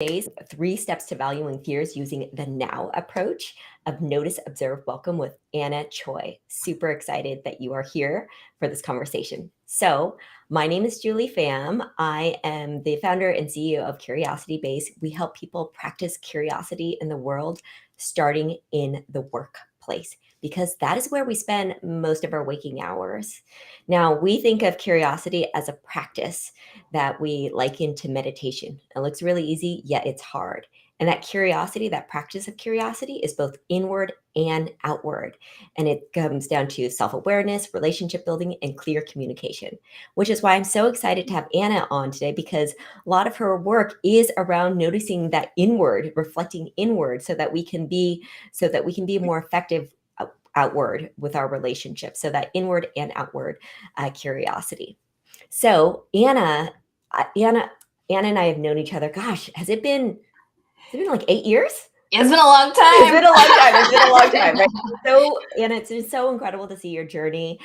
Today's 3 steps to valuing fears using the now approach of notice, observe, welcome with Anna Choi. Super excited that you are here for this conversation. So my name is Julie Pham. I am the founder and CEO of Curiosity Base. We help people practice curiosity in the world, starting in the workplace, because that is where we spend most of our waking hours. Now, we think of curiosity as a practice that we liken to meditation. It looks really easy, yet it's hard. And that curiosity, that practice of curiosity, is both inward and outward. And it comes down to self-awareness, relationship building, and clear communication, which is why I'm so excited to have Anna on today, because a lot of her work is around noticing that inward, reflecting inward, so that we can be more effective outward with our relationships. So that inward and outward curiosity. So Anna and I have known each other. Gosh, has it been like 8 years? It's been a long time. It's been a long time. It's been a long time, right? So, Anna, it's been so incredible to see your journey.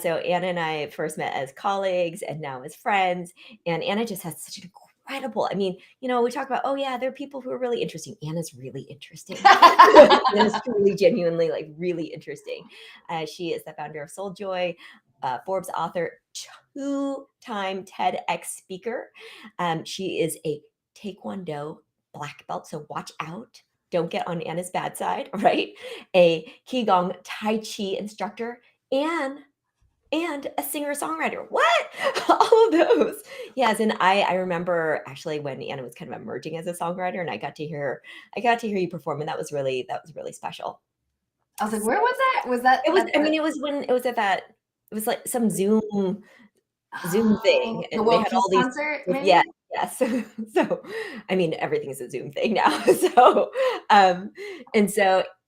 So Anna and I first met as colleagues and now as friends. And Anna just has such an incredible, we talk about, oh yeah, there are people who are really interesting. Anna's really interesting. Anna's truly, genuinely, really interesting. She is the founder of Soul Joy, Forbes Author, 2-time TEDx speaker. She is a Taekwondo Black Belt, so watch out. Don't get on Anna's bad side, right? A Qigong Tai Chi instructor and a singer-songwriter. What? All of those. Yes, and I remember actually when Anna was kind of emerging as a songwriter, and I got to hear you perform, and that was really special. I was like, where was that? Was that? It was like some Zoom thing, The and World they had Peace all these concert, maybe? Yeah. So everything is a Zoom thing now. So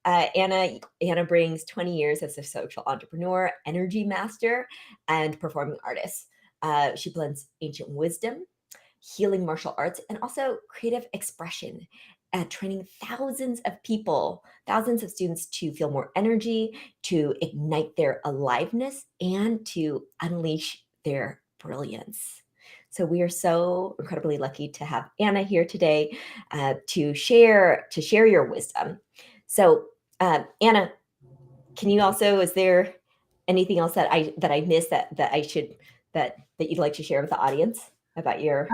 Anna brings 20 years as a social entrepreneur, energy master, and performing artist. She blends ancient wisdom, healing martial arts, and also creative expression, training thousands of students to feel more energy, to ignite their aliveness, and to unleash their brilliance. So we are so incredibly lucky to have Anna here today to share your wisdom. So Anna, is there anything else that I missed that you'd like to share with the audience about your?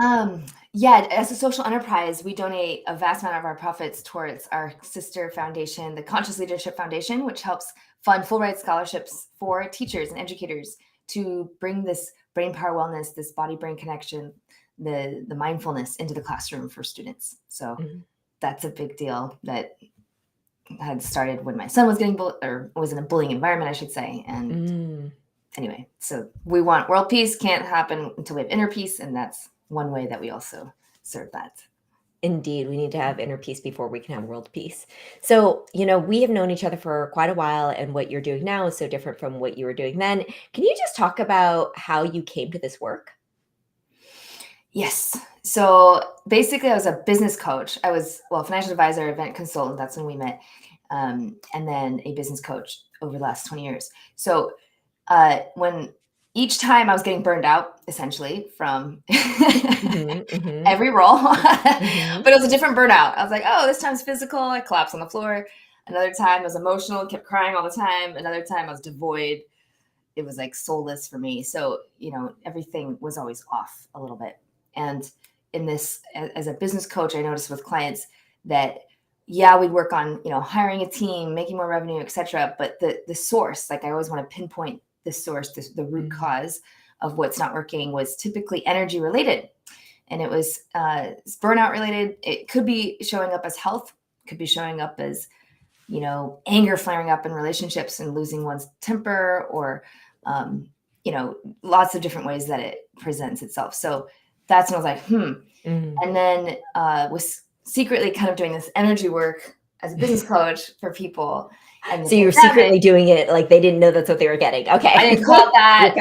Yeah, as a social enterprise, we donate a vast amount of our profits towards our sister foundation, the Conscious Leadership Foundation, which helps fund full ride scholarships for teachers and educators to bring this brain power wellness, this body-brain connection, the mindfulness into the classroom for students. So that's a big deal that had started when my son was was in a bullying environment, I should say. And anyway, so we want world peace. Can't happen until we have inner peace. And that's one way that we also serve that. Indeed, we need to have inner peace before we can have world peace. So, we have known each other for quite a while, and what you're doing now is so different from what you were doing then. Can you just talk about how you came to this work? Yes. So basically, I was a business coach. I was, financial advisor, event consultant. That's when we met. And then a business coach over the last 20 years. So when each time I was getting burned out, essentially, from every role, but it was a different burnout. I was like, oh, this time's physical. I collapsed on the floor. Another time I was emotional, kept crying all the time. Another time I was devoid. It was like soulless for me. So, everything was always off a little bit. And in this, as a business coach, I noticed with clients that, we'd work on, hiring a team, making more revenue, et cetera. But the source, like I always want to pinpoint the source, the root cause of what's not working was typically energy related. And it was burnout related. It could be showing up as health, could be showing up as, anger flaring up in relationships and losing one's temper, or, lots of different ways that it presents itself. So that's when I was like, And then was secretly kind of doing this energy work as a business coach for people. So you were secretly doing it, like they didn't know that's what they were getting. Okay. I didn't call that.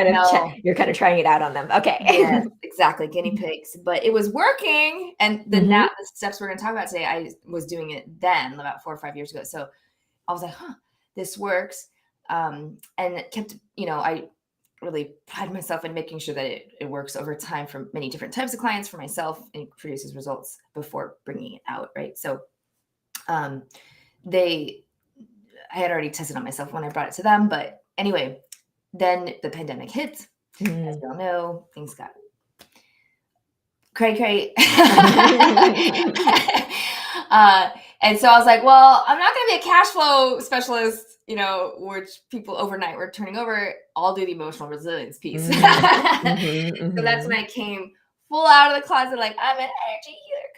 You're kind of trying it out on them. Okay. Yes, exactly. Guinea pigs. But it was working. And the steps we're going to talk about today, I was doing it then about 4 or 5 years ago. So I was like, this works. And kept, I really pride myself in making sure that it works over time for many different types of clients, for myself, and produces results before bringing it out, right? So I had already tested on myself when I brought it to them. But anyway, then the pandemic hit. As we all know, things got cray. And so I was like, well, I'm not going to be a cash flow specialist, which people overnight were turning over. I'll do the emotional resilience piece. So that's when I came full out of the closet, like, I'm an energy healer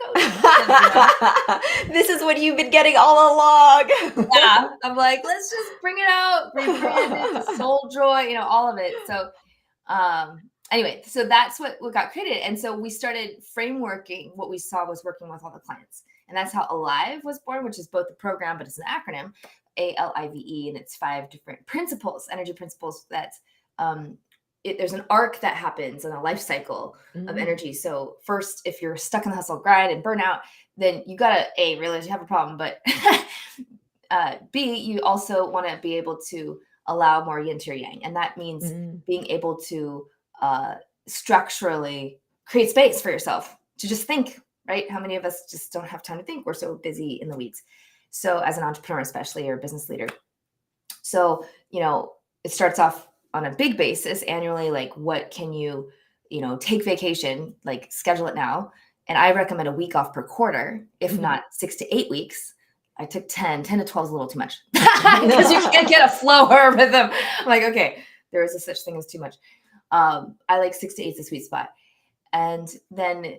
coach. This is what you've been getting all along. Yeah, I'm like, let's just bring it out, rebrand it, soul joy, all of it. So anyway, so that's what got created. And so we started frameworking what we saw was working with all the clients. And that's how Alive was born, which is both a program, but it's an acronym, ALIVE, and it's 5 different principles, energy principles that there's an arc that happens in a life cycle of energy. So first, if you're stuck in the hustle grind and burnout, then you got to A, realize you have a problem, but B, you also want to be able to allow more yin to your yang. And that means being able to structurally create space for yourself to just think, right? How many of us just don't have time to think? We're so busy in the weeds. So as an entrepreneur, especially, or a business leader. So, it starts off on a big basis annually, like what can you, take vacation, like schedule it now. And I recommend a week off per quarter, if not 6 to 8 weeks. I took 10 to 12 is a little too much because you can't get a flow or rhythm. I'm like, okay, there is a such thing as too much. I like 6 to 8 is the sweet spot. And then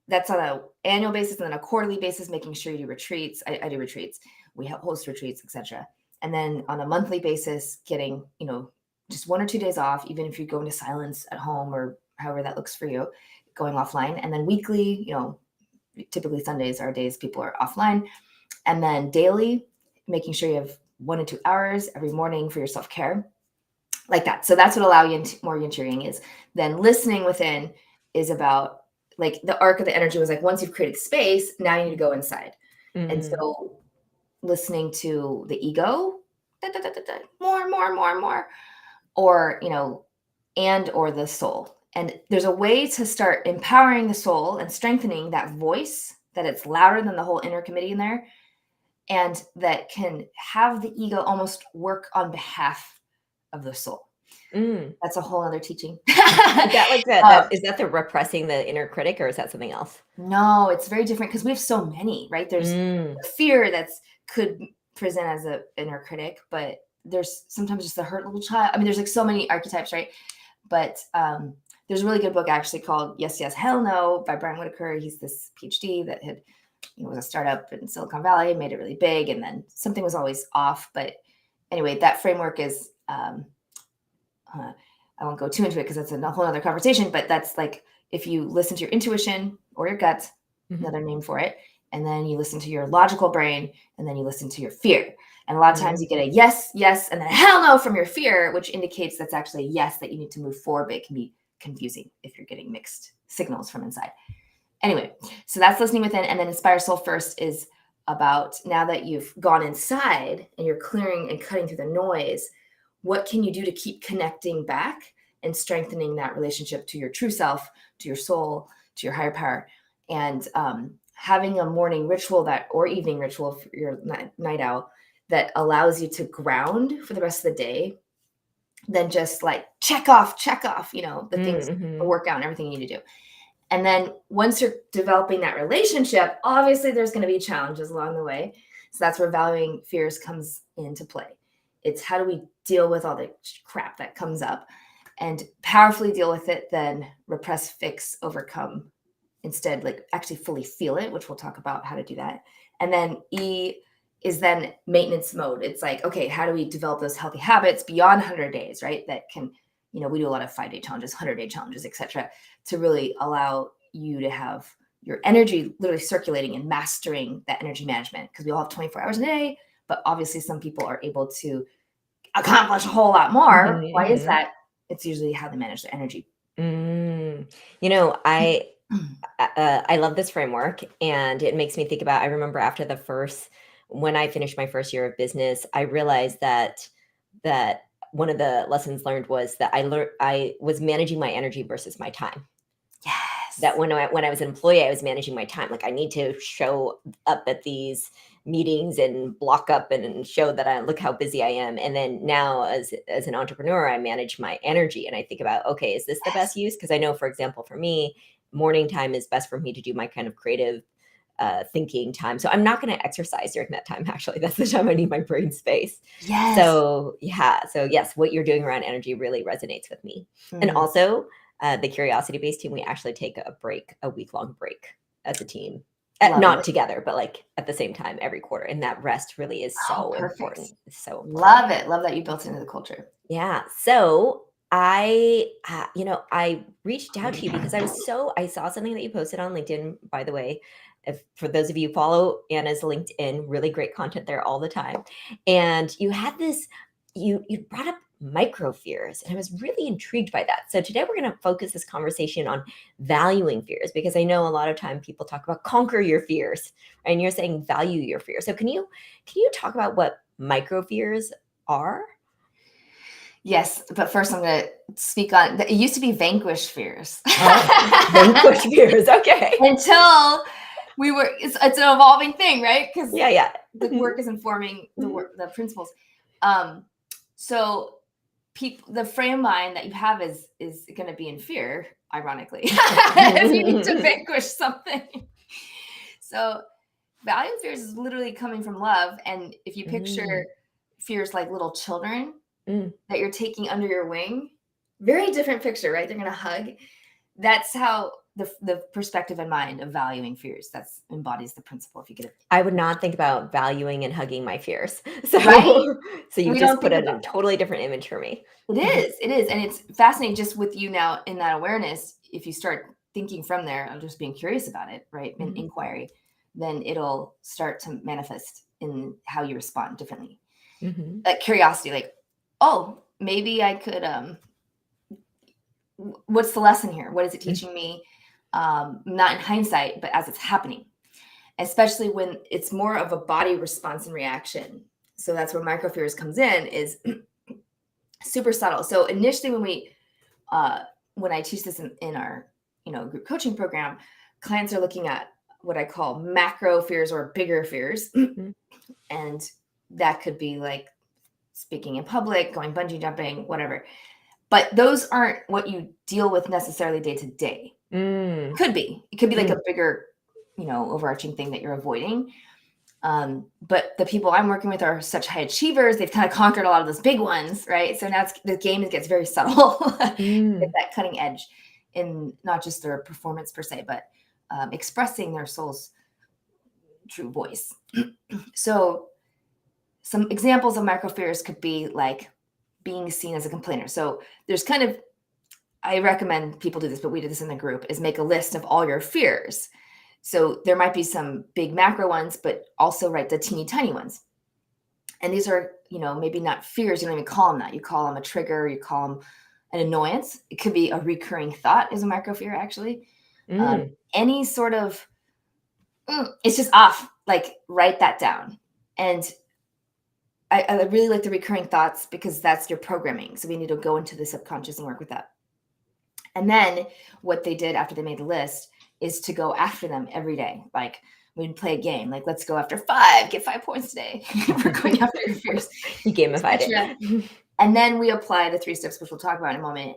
that's on an annual basis, and then a quarterly basis, making sure you do retreats. I do retreats. We host retreats, etc. And then on a monthly basis, getting, just 1 or 2 days off, even if you go into silence at home or however that looks for you, going offline. And then weekly, typically Sundays are days people are offline. And then daily, making sure you have 1 to 2 hours every morning for your self-care, like that. So that's what allow you more yin to yang is. Then listening within is about, like, the arc of the energy was like, once you've created space, now you need to go inside. And so listening to the ego, more, or, or the soul. And there's a way to start empowering the soul and strengthening that voice, that it's louder than the whole inner committee in there, and that can have the ego almost work on behalf of the soul. That's a whole other teaching. Is that like that? Is that the repressing the inner critic, or is that something else? No, it's very different because we have so many, right? There's fear could present as an inner critic, but there's sometimes just the hurt little child. I mean, there's like so many archetypes, right? But there's a really good book actually called Yes, Yes, Hell No by Brian Whitaker. He's this PhD that had, was a startup in Silicon Valley, made it really big, and then something was always off. But anyway, that framework is, I won't go too into it because that's a whole other conversation, but that's like, if you listen to your intuition or your gut, another name for it, and then you listen to your logical brain, and then you listen to your fear. And a lot of times you get a yes, and then a hell no from your fear, which indicates that's actually a yes, that you need to move forward, but it can be confusing if you're getting mixed signals from inside. Anyway, so that's listening within. And then Inspire Soul First is about, now that you've gone inside and you're clearing and cutting through the noise, what can you do to keep connecting back and strengthening that relationship to your true self, to your soul, to your higher power? And having a morning ritual or evening ritual for your night owl that allows you to ground for the rest of the day, then just like check off, the things, the workout and everything you need to do. And then once you're developing that relationship, obviously there's going to be challenges along the way. So that's where valuing fears comes into play. It's how do we deal with all the crap that comes up and powerfully deal with it, then repress, fix, overcome, instead, like actually fully feel it, which we'll talk about how to do that. And then E is then maintenance mode. It's like, okay, how do we develop those healthy habits beyond 100 days, right? That can, we do a lot of 5-day challenges, 100-day challenges, etc., to really allow you to have your energy literally circulating and mastering that energy management, because we all have 24 hours a day, but obviously some people are able to accomplish a whole lot more. Why is that? It's usually how they manage their energy. I love this framework, and it makes me think about, I remember when I finished my first year of business, I realized that one of the lessons learned was that I was managing my energy versus my time. Yes. That when I was an employee, I was managing my time. Like I need to show up at these meetings and block up and show that I look how busy I am. And then now as an entrepreneur, I manage my energy and I think about, okay, is this the best use? Because I know, for example, for me, morning time is best for me to do my kind of creative thinking time. So I'm not going to exercise during that time. Actually, that's the time I need my brain space. Yes. So yeah. So yes, what you're doing around energy really resonates with me. And also the curiosity-based team, we actually take a break, a week-long break as a team. Not together, but like at the same time every quarter. And that rest really is so important. It's so important. Love it. Love that you built it into the culture. Yeah. So I reached out to you because I saw something that you posted on LinkedIn, by the way. If for those of you who follow Anna's LinkedIn, really great content there all the time. And you had this, you brought up micro fears, and I was really intrigued by that. So today we're going to focus this conversation on valuing fears, because I know a lot of time people talk about conquer your fears, right? And you're saying value your fears. So can you talk about what micro fears are? Yes, but first I'm going to speak on, it used to be vanquish fears. Vanquish fears, okay. Until it's an evolving thing, right? Because the work is informing the principles. So the frame of mind that you have is going to be in fear, ironically, if you need to vanquish something. So valuing fears is literally coming from love. And if you picture fears like little children that you're taking under your wing, very different picture, right? They're going to hug. That's how the perspective and mind of valuing fears, that's embodies the principle. If you get it, I would not think about valuing and hugging my fears. So, right? So you just put a totally different image for me. It is. And it's fascinating just with you now in that awareness. If you start thinking from there, and just being curious about it, right? In inquiry, then it'll start to manifest in how you respond differently. Like curiosity, like, oh, maybe I could, what's the lesson here? What is it teaching me? Not in hindsight, but as it's happening, especially when it's more of a body response and reaction. So that's where micro fears comes in, is super subtle. So initially when I teach this in our, group coaching program, clients are looking at what I call macro fears or bigger fears. And that could be like speaking in public, going bungee jumping, whatever. But those aren't what you deal with necessarily day to day. It could be like a bigger, overarching thing that you're avoiding. But the people I'm working with are such high achievers. They've kind of conquered a lot of those big ones, right? So now the game gets very subtle, with that cutting edge in not just their performance per se, but expressing their soul's true voice. So some examples of micro fears could be like being seen as a complainer. So there's I recommend people do this, but we did this in the group, is make a list of all your fears. So there might be some big macro ones, but also write the teeny tiny ones. And these are, maybe not fears. You don't even call them that. You call them a trigger. You call them an annoyance. It could be a recurring thought is a micro fear, actually. Any sort of, it's just off, like write that down. And I really like the recurring thoughts because that's your programming. So we need to go into the subconscious and work with that. And then what they did after they made the list is to go after them every day. Like we'd play a game, like let's go after 5, get 5 points today. We're going after your fears. You gamified it. And then we apply the 3 steps, which we'll talk about in a moment,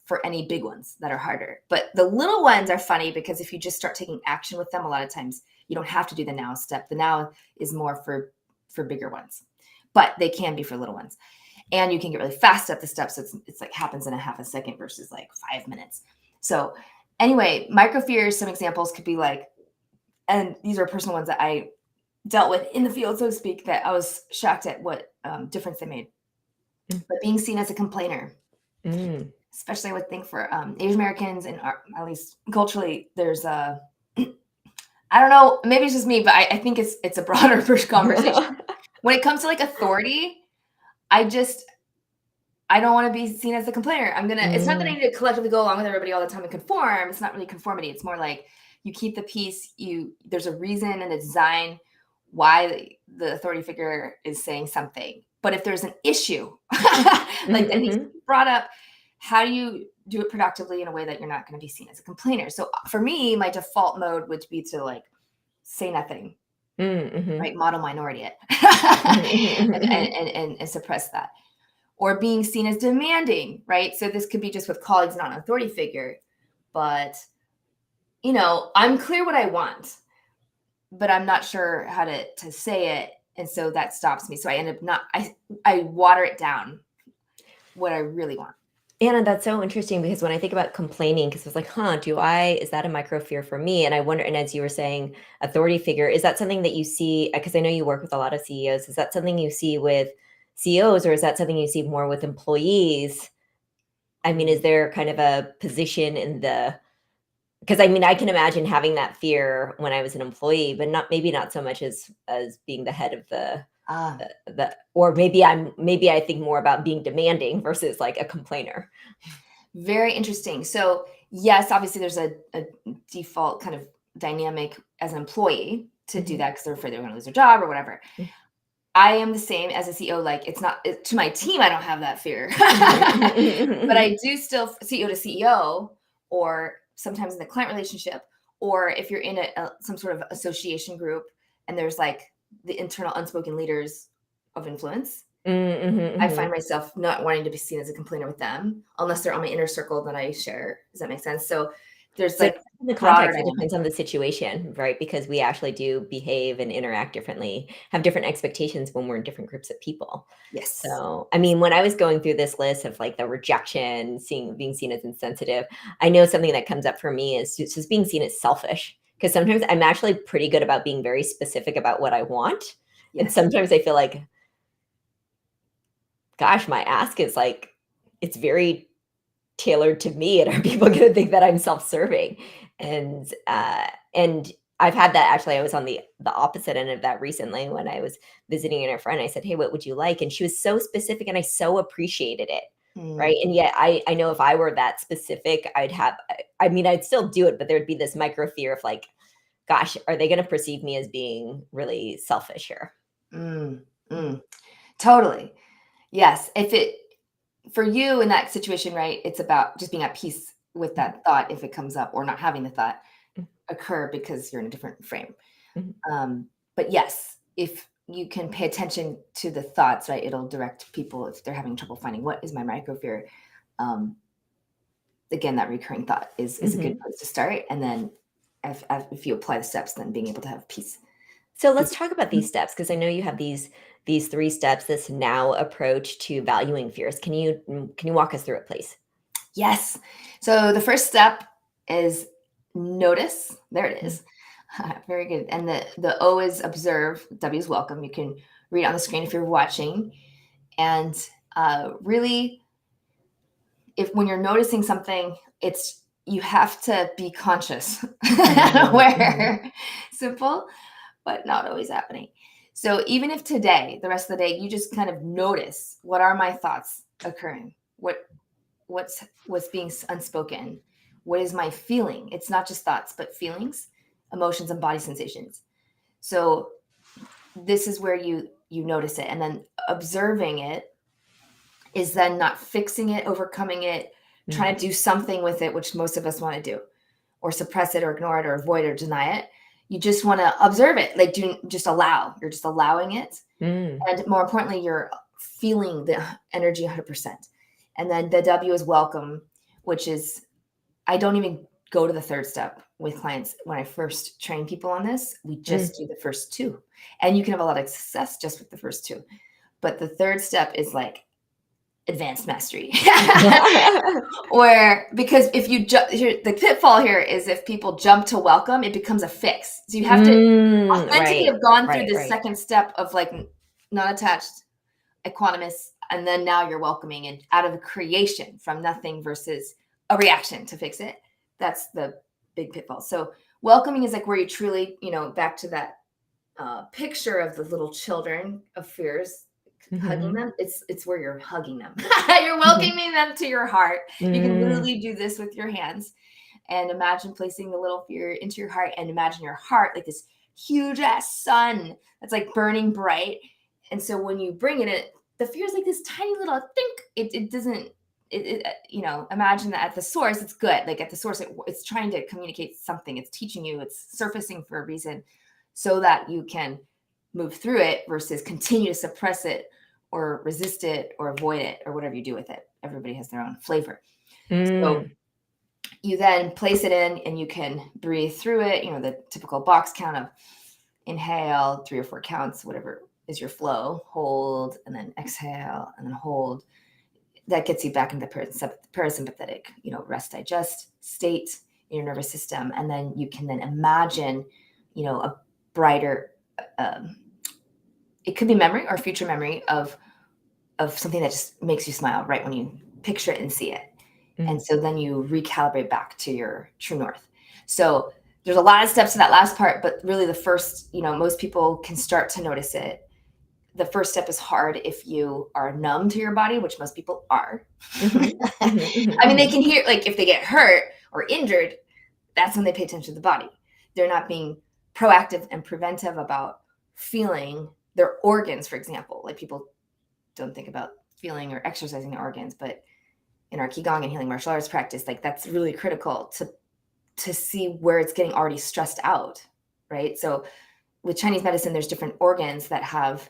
for any big ones that are harder. But the little ones are funny because if you just start taking action with them, a lot of times you don't have to do the now step. The now is more for bigger ones, but they can be for little ones. And you can get really fast at the steps. So it's like happens in a half a second versus like 5 minutes. So anyway, micro fears, some examples could be like, and these are personal ones that I dealt with in the field, so to speak, that I was shocked at what difference they made. But being seen as a complainer, especially I would think for Asian Americans and at least culturally, there's I don't know, maybe it's just me, but I think it's a broader conversation. When it comes to like authority, I don't want to be seen as a complainer. It's not that I need to collectively go along with everybody all the time and conform. It's not really conformity. It's more like you keep the peace. There's a reason and a design why the authority figure is saying something. But if there's an issue, Like, I think Mm-hmm. you brought up, how do you do it productively in a way that you're not going to be seen as a complainer? So for me, my default mode would be to like say nothing, Mm-hmm. right? Model minority it Mm-hmm. and suppress that. Or being seen as demanding, right? So this could be just with colleagues, not an authority figure, but I'm clear what I want, but I'm not sure how to say it. And so that stops me. So I end up I water it down what I really want. Anna, that's so interesting because when I think about complaining, because I was like, is that a micro fear for me? And I wonder, and as you were saying, authority figure, is that something that you see? Because I know you work with a lot of CEOs. Is that something you see with CEOs, or is that something you see more with employees? I mean, is there kind of a position in because I mean, I can imagine having that fear when I was an employee, but maybe not so much as being the head of Ah, or maybe I think more about being demanding versus like a complainer. very interesting. So yes, obviously there's a default kind of dynamic as an employee to do Mhm. that because they're afraid they're going to lose their job or whatever. I am the same as a CEO. Like, it's not to my team, I don't have that fear. But I do still, CEO to CEO, or sometimes in the client relationship, or if you're in some sort of association group and there's like the internal unspoken leaders of influence, I find Mhm. myself not wanting to be seen as a complainer with them unless they're on my inner circle that I share. Does that make sense? So there's So like in the broader context, it dynamic. depends on the situation, right? Because we actually do behave and interact differently, have different expectations when we're in different groups of people. Yes. So, I mean, when I was going through this list of like the rejection, being seen as insensitive, I know something that comes up for me is just being seen as selfish. Because sometimes I'm actually pretty good about being very specific about what I want. And Yes. sometimes I feel like, gosh, my ask is like, it's very tailored to me, and are people gonna think that I'm self-serving? And I've had that actually. I was on the opposite end of that recently when I was visiting a friend. I said, "Hey, what would you like?" And she was so specific, and I so appreciated it, Mm. right? And yet I know if I were that specific, I mean, I'd still do it, but there'd be this micro fear of like, "Gosh, are they gonna perceive me as being really selfish here?" Mm. Mm. Totally. Yes. If it For you in that situation, right, it's about just being at peace with Mhm, that thought if it comes up, or not having the thought mhm, occur because you're in a different frame. mhm, But yes, if you can pay attention to the thoughts, right, it'll direct people if they're having trouble finding what is my micro fear. Um, Again, that recurring thought is a good mhm. place to start, and then if you apply the steps, then being able to have peace. So peace. let's talk about these steps because I know you have these 3 steps, this now approach to valuing fears. Can you walk us through it, please? Yes. So the first step is notice. There it Mm, is. Very good. And the O is observe. W is welcome. You can read it on the screen if you're watching. And really, if when you're noticing something, it's you have to be conscious and mhm, mhm, aware. Simple, but not always happening. So even if today, the rest of the day, you just kind of notice, what are my thoughts occurring? What's being unspoken? What is my feeling? It's not just thoughts, but feelings, emotions, and body sensations. So this is where you notice it, and then observing it is then not fixing it, overcoming it, mm, trying to do something with it, which most of us want to do, or suppress it, or ignore it, or avoid it, or deny it. You just want to observe it, like do just allow. You're just allowing it, mm, and more importantly, you're feeling the energy 100%. And then the W is welcome, which is, I don't even go to the third step with clients. When I first train people on this, we mm. just do the first two. And you can have a lot of success just with the first two. But the third step is like advanced mastery. Or because if you jump here, the pitfall here is if people jump to welcome, it becomes a fix. So you have to authentically Right, have gone through right, this right. second step of like not attached, equanimous, and then now you're welcoming, and out of a creation from nothing versus a reaction to fix it. That's the big pitfall. So welcoming is like where you truly, back to that picture of the little children of fears, hugging Mhm, them. It's where you're hugging them. You're mhm, welcoming them to your heart. You can mm, literally do this with your hands, and imagine placing the little fear into your heart, and imagine your heart like this huge ass sun that's like burning bright. And so when you bring it in, the fear is like this tiny little think. It doesn't, imagine that at the source, it's good. Like at the source, it's trying to communicate something. It's teaching you, it's surfacing for a reason so that you can move through it versus continue to suppress it or resist it or avoid it or whatever you do with it. Everybody has their own flavor. So you then place it in and you can breathe through it, the typical box count of inhale, 3 or 4 counts, whatever is your flow, hold, and then exhale, and then hold. That gets you back into the parasympathetic, rest, digest state in your nervous system. And then you can then imagine, a brighter, it could be memory or future memory of something that just makes you smile right when you picture it and see it. And so then you recalibrate back to your true north. So there's a lot of steps to that last part, but really the first, most people can start to notice it. The first step is hard if you are numb to your body, which most people are. I mean, they can hear, like if they get hurt or injured, that's when they pay attention to the body. They're not being proactive and preventive about feeling their organs, for example. Like people don't think about feeling or exercising their organs, but in our Qigong and healing martial arts practice, like that's really critical to see where it's getting already stressed out, right? So with Chinese medicine, there's different organs that have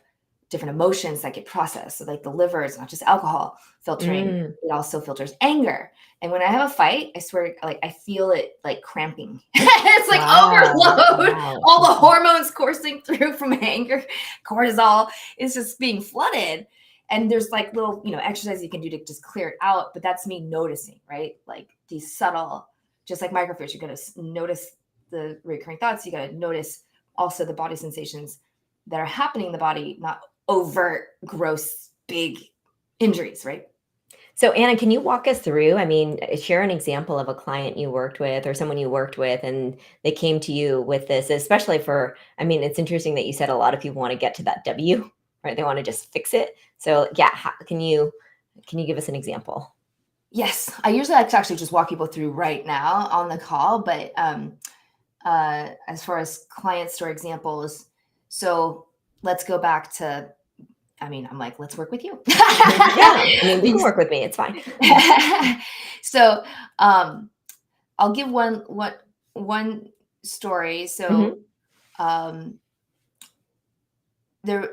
different emotions that get processed. So like the liver is not just alcohol filtering, it also filters anger. And when I have a fight, I swear, like I feel it like cramping. It's like overload. Wow. All the hormones coursing through from anger, cortisol is just being flooded. And there's like little, exercises you can do to just clear it out. But that's me noticing, right? Like these subtle, just like microfears, you got to notice the recurring thoughts. You got to notice also the body sensations that are happening in the body, not overt, gross, big injuries, right? So Anna, can you walk us through, share an example of a client you worked with or someone you worked with and they came to you with this, especially it's interesting that you said a lot of people want to get to that W, right? They want to just fix it. So yeah, can you give us an example? Yes, I usually like to actually just walk people through right now on the call, but as far as client story examples, so let's go back to, I'm like, let's work with you. Yeah, you can work with me. It's fine. So I'll give one story. So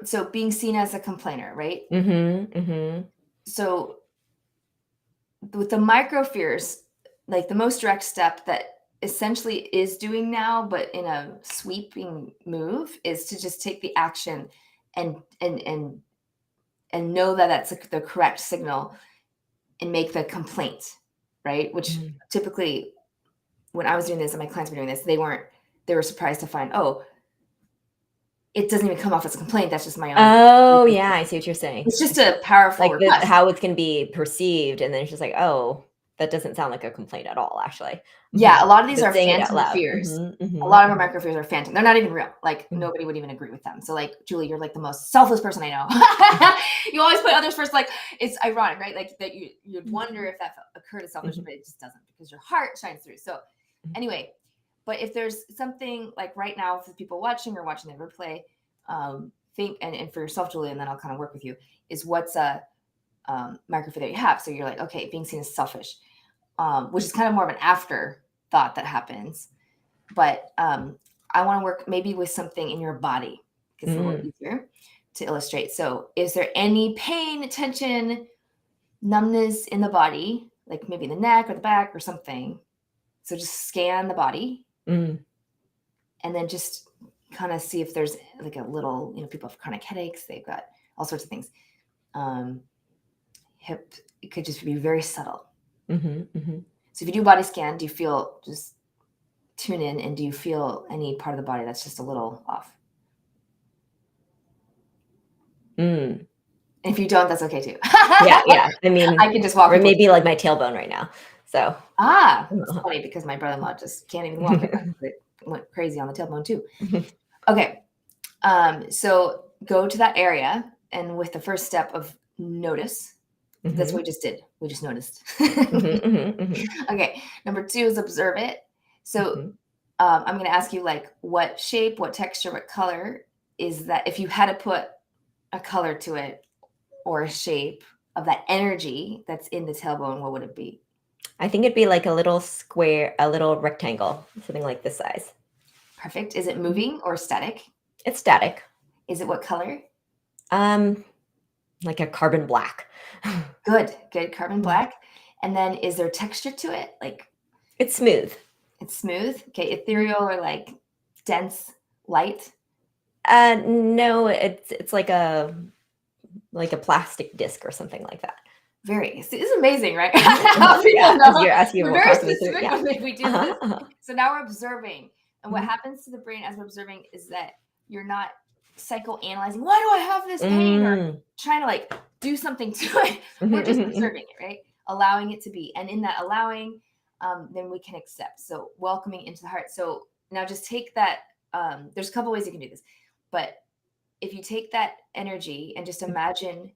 so being seen as a complainer, right? So with the micro fears, like the most direct step that essentially is doing now, but in a sweeping move, is to just take the action and know that that's the correct signal and make the complaint, right? Which typically when I was doing this and my clients were doing this, they were surprised to find, it doesn't even come off as a complaint. That's just my own. Oh yeah, I see what you're saying. It's just a powerful like how it can be perceived, and then it's just like, oh, that doesn't sound like a complaint at all, actually. Yeah, a lot of these are phantom fears. A lot of our micro fears are phantom. They're not even real. Like nobody would even agree with them. So like, Julie, you're like the most selfless person I know. You always put others first. Like it's ironic, right? Like that you'd wonder if that occurred as selfish, but it just doesn't because your heart shines through. So anyway, but if there's something like right now for people watching or watching the replay, think, and for yourself, Julie, and then I'll kind of work with you, is what's a micro fear that you have. So you're like, okay, being seen as selfish, which is kind of more of an afterthought that happens. But I want to work maybe with something in your body because it's a little easier to illustrate. So is there any pain, tension, numbness in the body, like maybe the neck or the back or something? So just scan the body and then just kind of see if there's like a little, people have chronic headaches, they've got all sorts of things. Hip, it could just be very subtle. So if you do body scan, do you feel, just tune in, and do you feel any part of the body that's just a little off? And if you don't, that's okay too. Yeah. I can just walk. Or maybe like my tailbone right now. So it's funny because my brother-in-law just can't even walk. It went crazy on the tailbone too. Okay. So go to that area, and with the first step of notice, that's what we just did. We just noticed. Okay. Number 2 is observe it. So I'm going to ask you like what shape, what texture, what color is that? If you had to put a color to it, or a shape of that energy that's in the tailbone, what would it be? I think it'd be like a little square, a little rectangle, something like this size. Perfect. Is it moving or static? It's static. Is it what color? Like a carbon black. Good, carbon black. And then is there texture to it? Like It's smooth. it's smooth. Okay, ethereal or like dense, light? No, it's like a plastic disc or something like that. Very. See, this is amazing, right? How people know. You're asking We're what very caused me to, specific yeah. when we do this. So now we're observing. And what Mhm. happens to the brain as we're observing is that you're not psychoanalyzing, why do I have this pain? Or trying to like do something to it. We're just observing it, right? Allowing it to be. And in that allowing, then we can accept. So welcoming into the heart. So now just take that. There's a couple ways you can do this. But if you take that energy and just imagine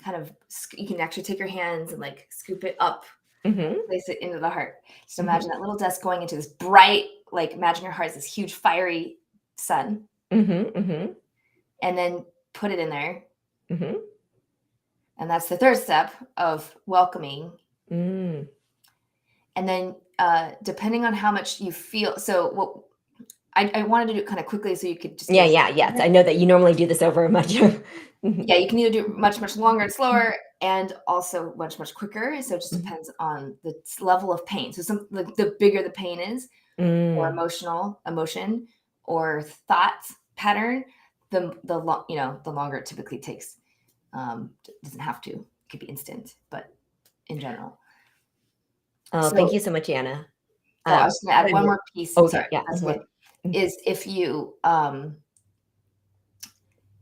kind of, you can actually take your hands and like scoop it up, place it into the heart. Just imagine that little dust going into this bright, like imagine your heart is this huge fiery sun. And then put it in there. And that's the third step of welcoming. And then depending on how much you feel, so what I wanted to do it kind of quickly so you could just yes. I know that you normally do this over much. Yeah, you can either do it much longer and slower, and also much quicker. So it just depends on the level of pain. So the bigger the pain is, or emotion, or thought pattern, the longer it typically takes. Doesn't have to. It could be instant, but in general. Oh, thank you so much, Anna. I was going to add one more piece. Okay, Sorry, yeah. that's good. Is if you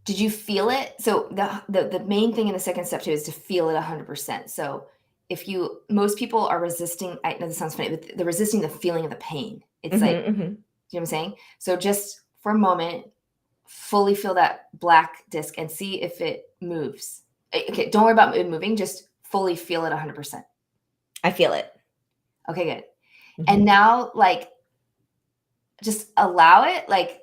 did you feel it? So the main thing in the second step too is to feel it 100%. So most people are resisting, I know this sounds funny, but they're resisting the feeling of the pain. It's like, you know what I'm saying? So just for a moment, fully feel that black disc and see if it moves. Okay, don't worry about it moving, just fully feel it 100%. I feel it. Okay, good. And now like, just allow it, like,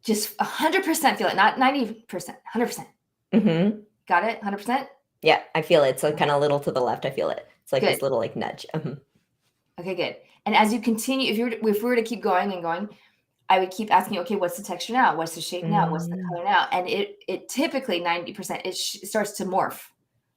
just 100% feel it, not 90%, 100%. Got it? 100%? Yeah, I feel it. So kind of a little to the left, I feel it. It's like Good. this little like nudge. Okay, good. And as you continue, if we were to keep going and going, I would keep asking, okay, what's the texture now? What's the shape now? What's the color now? And it typically 90%, it starts to morph.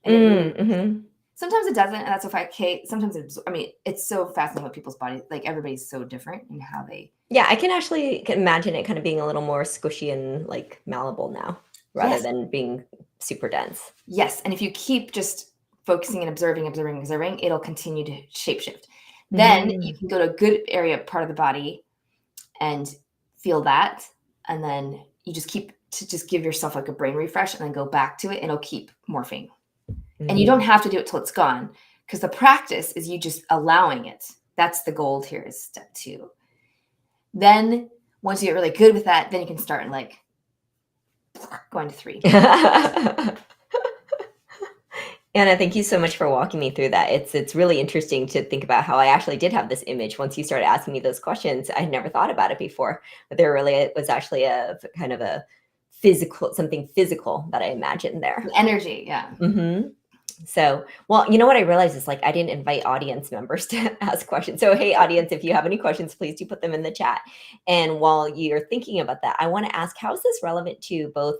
And sometimes it doesn't, and that's okay. Sometimes it's so fascinating what people's bodies, like everybody's so different in how they. Yeah, I can actually imagine it kind of being a little more squishy and like malleable now, rather than being super dense. Yes, and if you keep just focusing and observing, it'll continue to shapeshift. Then you can go to a good part of the body and feel that, and then you just give yourself like a brain refresh, and then go back to it, and it'll keep morphing. And you don't have to do it till it's gone, because the practice is you just allowing it. That's the gold here, is step 2. Then once you get really good with that, then you can start like going to 3. Anna, thank you so much for walking me through that. It's really interesting to think about how I actually did have this image. Once you started asking me those questions, I had never thought about it before, but it was actually a kind of a something physical that I imagined there. Energy, yeah. So, well, you know what I realized is like I didn't invite audience members to ask questions. So, hey, audience, if you have any questions, please do put them in the chat. And while you're thinking about that, I want to ask, how is this relevant to both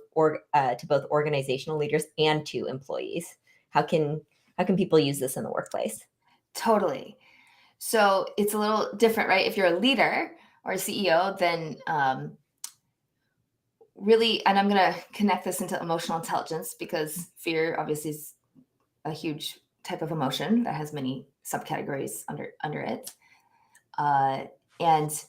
organizational leaders and to employees? How can people use this in the workplace? Totally. So it's a little different, right? If you're a leader or a CEO, then really, and I'm going to connect this into emotional intelligence, because fear obviously is a huge type of emotion that has many subcategories under it. And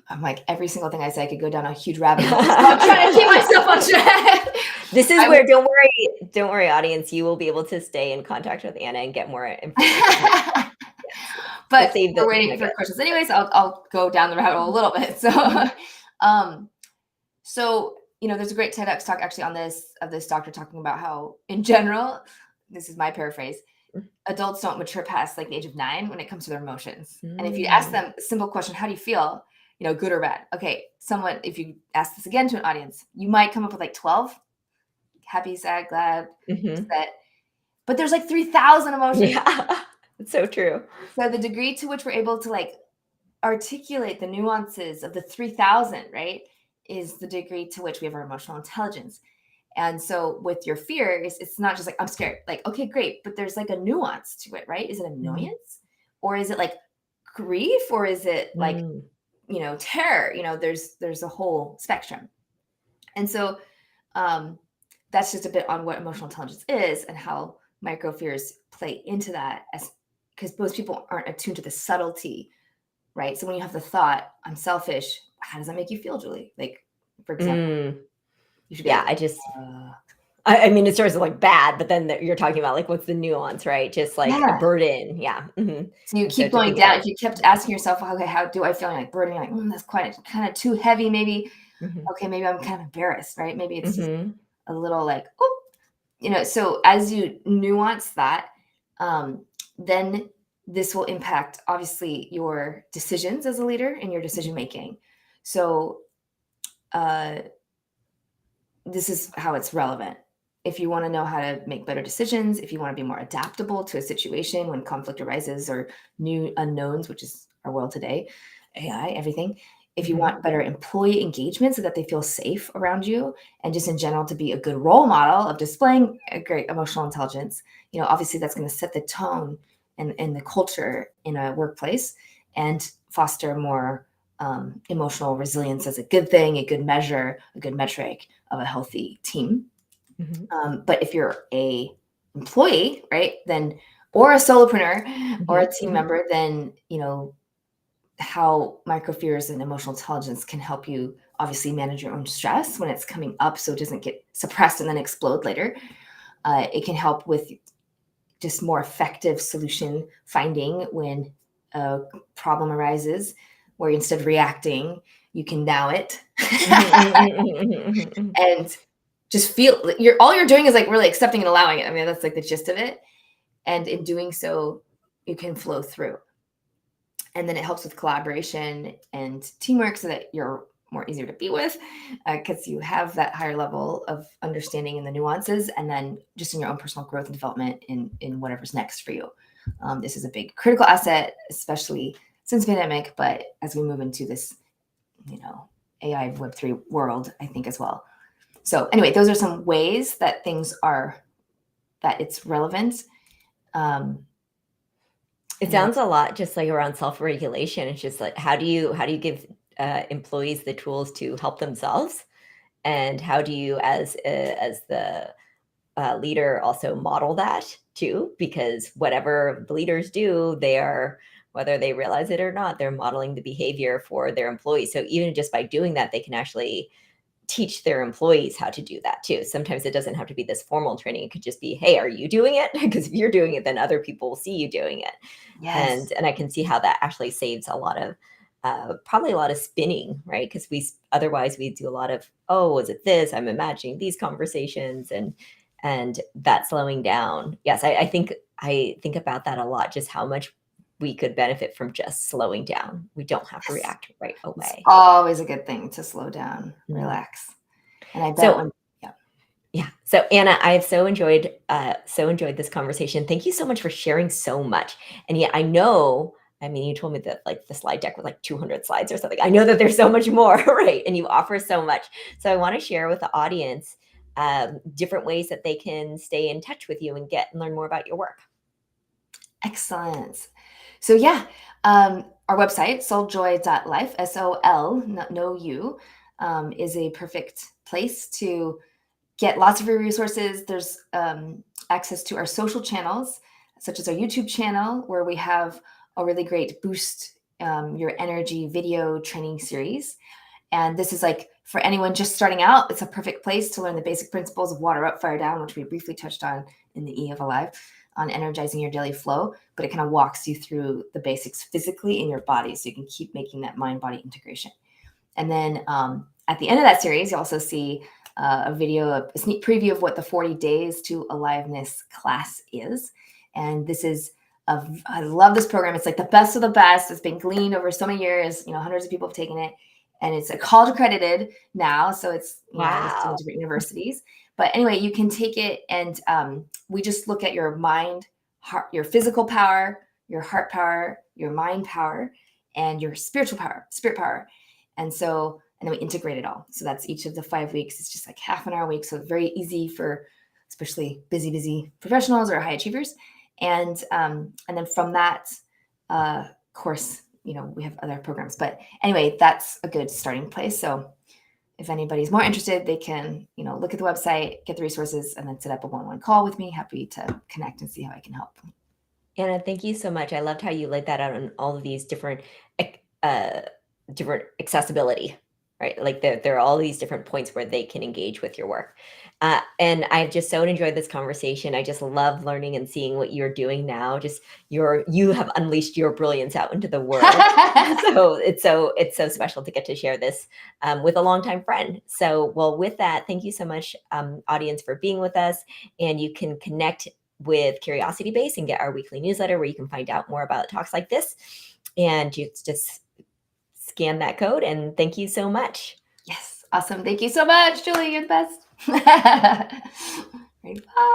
I'm like, every single thing I say, I could go down a huge rabbit hole. So I'm trying to keep myself on track. This is where, don't worry, audience, you will be able to stay in contact with Anna and get more information. But we're waiting for questions. Anyways, I'll go down the rabbit hole a little bit. So, there's a great TEDx talk actually on this, of this doctor talking about how, in general, this is my paraphrase, adults don't mature past like the age of 9 when it comes to their emotions. And if you ask them a simple question, how do you feel? Good or bad? Okay, if you ask this again to an audience, you might come up with like 12. happy, sad, glad, Mhm. upset. But there's like 3,000 emotions. Yeah. It's so true. So the degree to which we're able to like articulate the nuances of the 3,000, right, is the degree to which we have our emotional intelligence. And so with your fears, it's not just like, I'm scared. Like, okay, great. But there's like a nuance to it, right? Is it Mhm. annoyance? Or is it like grief? Or is it like, Mm. terror? There's a whole spectrum. And so um, that's just a bit on what emotional intelligence is and how micro fears play into that, as because most people aren't attuned to the subtlety, right? So when you have the thought, I'm selfish, how does that make you feel, Julie? Like, for example, Mm. you should be Yeah, like, uh, I mean, it starts with like bad, but then you're talking about like what's the nuance, right? Just like a yeah. burden. Yeah. Mhm. So you And so keep to going think down. about If you kept asking yourself, okay, how do I feel? Like burden, you're like, that's quite kind of too heavy. Maybe, Mhm. okay, maybe I'm kind of embarrassed, right? Maybe it's just Mhm. a little like, oh, so as you nuance that, then this will impact obviously your decisions as a leader and your decision making. So uh, this is how it's relevant. If you want to know how to make better decisions, if you want to be more adaptable to a situation when conflict arises or new unknowns, which is our world today, AI, everything. If you Mhm. want better employee engagement so that they feel safe around you, and just in general to be a good role model of displaying a great emotional intelligence, obviously that's going to set the tone and the culture in a workplace and foster more emotional resilience as a good thing, a good measure, a good metric of a healthy team. Mhm. But if you're a employee, right, then or a solopreneur or a Mhm. team Mhm. member, then how microfears and emotional intelligence can help you obviously manage your own stress when it's coming up, so it doesn't get suppressed and then explode later. It can help with just more effective solution finding when a problem arises, where instead of reacting, you can now it Mhm. Mhm. Mhm. Mhm. Mhm. and just feel all you're doing is like really accepting and allowing it. I mean, that's like the gist of it. And in doing so, you can flow through. And then it helps with collaboration and teamwork so that you're more easier to be with because you have that higher level of understanding in the nuances, and then just in your own personal growth and development in whatever's next for you. This is a big critical asset, especially since pandemic, but as we move into this AI Web3 world, I think as well. So anyway, those are some ways that that it's relevant. um, It and then sounds a lot just like around self-regulation. It's just like how do you give employees the tools to help themselves, and how do you as the leader also model that too? Because whatever the leaders do, they are, whether they realize it or not, they're modeling the behavior for their employees. So even just by doing that, they can actually teach their employees how to do that too. Sometimes it doesn't have to be this formal training. It could just be, hey, are you doing it? Because if you're doing it, then other people will see you doing it. yes, And I can see how that actually saves a lot of probably a lot of spinning, right? Because otherwise we do a lot of, oh, was it this? I'm imagining these conversations, and that slowing down. Yes, I think about that a lot, just how much we could benefit from just slowing down. We don't have to yes. react right It's away. always a good thing to slow down, Mm. relax. And I bet So when yeah. yeah. So Anna, I have so enjoyed this conversation. Thank you so much for sharing so much. And yet I know, I mean, you told me that like the slide deck was like 200 slides or something. I know that there's so much more, right? And you offer so much. So I want to share with the audience different ways that they can stay in touch with you and get and learn more about your work. Excellent. So yeah, our website, souljoy.life, SOL, no U, is a perfect place to get lots of free resources. There's access to our social channels, such as our YouTube channel, where we have a really great boost your energy video training series. And this is like for anyone just starting out, it's a perfect place to learn the basic principles of water up, fire down, which we briefly touched on in the E of Alive on energizing your daily flow. But it kind of walks you through the basics physically in your body so you can keep making that mind body integration. And then at the end of that series, you also see a video, a sneak preview of what the 40 Days to Aliveness class is. And this is, I love this program. It's like the best of the best. It's been gleaned over so many years. Hundreds of people have taken it. and it's a college accredited now. So it's, listed in Wow. different universities. But anyway, you can take it, and we just look at your mind, heart, your physical power, your heart power, your mind power, and your spiritual power, spirit power. And then we integrate it all. So that's each of the 5 weeks. It's just like half an hour a week. So very easy for especially busy professionals or high achievers. And then from that course, we have other programs. But anyway, that's a good starting place. So if anybody's more interested, they can, look at the website, get the resources, and then set up a one-on-one call with me. Happy to connect and see how I can help. Anna, thank you so much. I loved how you laid that out on all of these different different accessibility, right? Like there are all these different points where they can engage with your work. And I've just so enjoyed this conversation. I just love learning and seeing what you're doing now. Just you have unleashed your brilliance out into the world. So it's so special to get to share this with a longtime friend. So, well, with that, thank you so much, audience, for being with us. And you can connect with Curiosity Base and get our weekly newsletter where you can find out more about talks like this. And you just scan that code. And thank you so much. Yes. Awesome. Thank you so much, Julie. You're the best. Bye.